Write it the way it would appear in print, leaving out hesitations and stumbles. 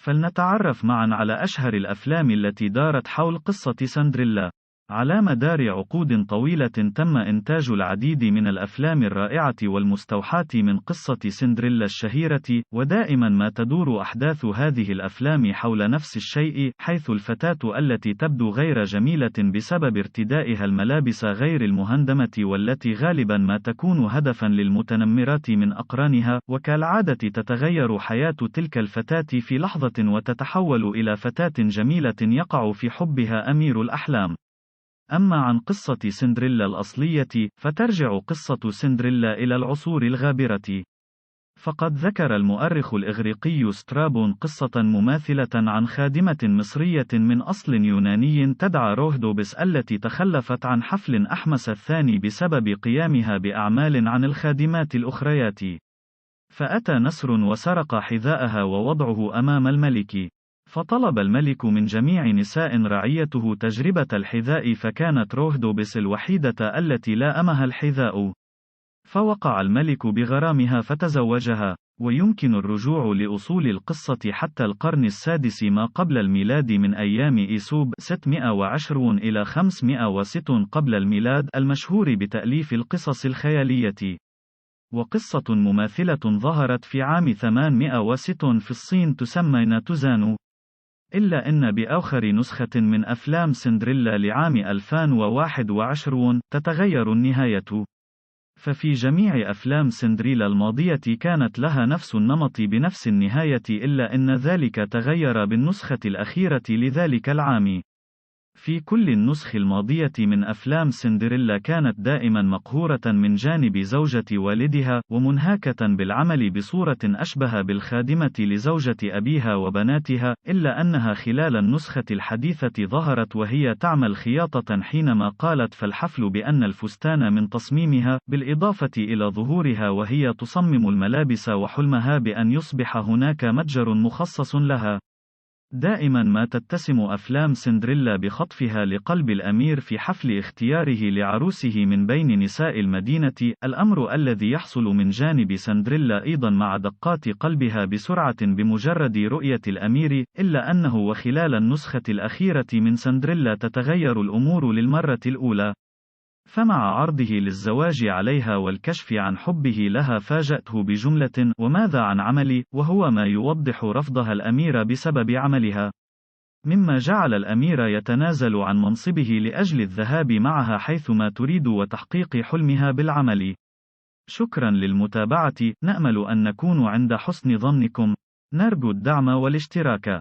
فلنتعرف معا على أشهر الأفلام التي دارت حول قصة سندريلا. على مدار عقود طويلة تم إنتاج العديد من الأفلام الرائعة والمستوحاة من قصة سندريلا الشهيرة، ودائما ما تدور أحداث هذه الأفلام حول نفس الشيء، حيث الفتاة التي تبدو غير جميلة بسبب ارتدائها الملابس غير المهندمة، والتي غالبا ما تكون هدفا للمتنمرات من أقرانها، وكالعادة تتغير حياة تلك الفتاة في لحظة وتتحول إلى فتاة جميلة يقع في حبها أمير الأحلام. أما عن قصة سندريلا الأصلية، فترجع قصة سندريلا إلى العصور الغابرة. فقد ذكر المؤرخ الإغريقي سترابون قصة مماثلة عن خادمة مصرية من أصل يوناني تدعى روهدوبس، التي تخلفت عن حفل أحمس الثاني بسبب قيامها بأعمال عن الخادمات الأخريات. فأتى نسر وسرق حذاءها ووضعه أمام الملك. فطلب الملك من جميع نساء رعيته تجربة الحذاء، فكانت روهدوبس الوحيدة التي لائمها الحذاء. فوقع الملك بغرامها فتزوجها. ويمكن الرجوع لأصول القصة حتى القرن السادس ما قبل الميلاد من أيام إيسوب 620 إلى 506 قبل الميلاد، المشهور بتأليف القصص الخيالية. وقصة مماثلة ظهرت في عام 806 في الصين تسمى ناتوزانو. إلا أن بآخر نسخة من أفلام سندريلا لعام 2021 تتغير النهاية. ففي جميع أفلام سندريلا الماضية كانت لها نفس النمط بنفس النهاية، إلا أن ذلك تغير بالنسخة الأخيرة لذلك العام. في كل النسخ الماضية من أفلام سندريلا كانت دائما مقهورة من جانب زوجة والدها، ومنهكة بالعمل بصورة أشبه بالخادمة لزوجة أبيها وبناتها، إلا أنها خلال النسخة الحديثة ظهرت وهي تعمل خياطة حينما قالت فالحفل بأن الفستان من تصميمها، بالإضافة إلى ظهورها وهي تصمم الملابس وحلمها بأن يصبح هناك متجر مخصص لها. دائما ما تتسم أفلام سندريلا بخطفها لقلب الأمير في حفل اختياره لعروسه من بين نساء المدينة، الأمر الذي يحصل من جانب سندريلا أيضا مع دقات قلبها بسرعة بمجرد رؤية الأمير، إلا أنه وخلال النسخة الأخيرة من سندريلا تتغير الأمور للمرة الأولى. فمع عرضه للزواج عليها والكشف عن حبه لها فاجأته بجملة وماذا عن عملي، وهو ما يوضح رفضها الأمير بسبب عملها، مما جعل الأمير يتنازل عن منصبه لأجل الذهاب معها حيثما تريد وتحقيق حلمها بالعمل. شكرا للمتابعة، نأمل أن نكون عند حسن ظنكم. نرجو الدعم والاشتراك.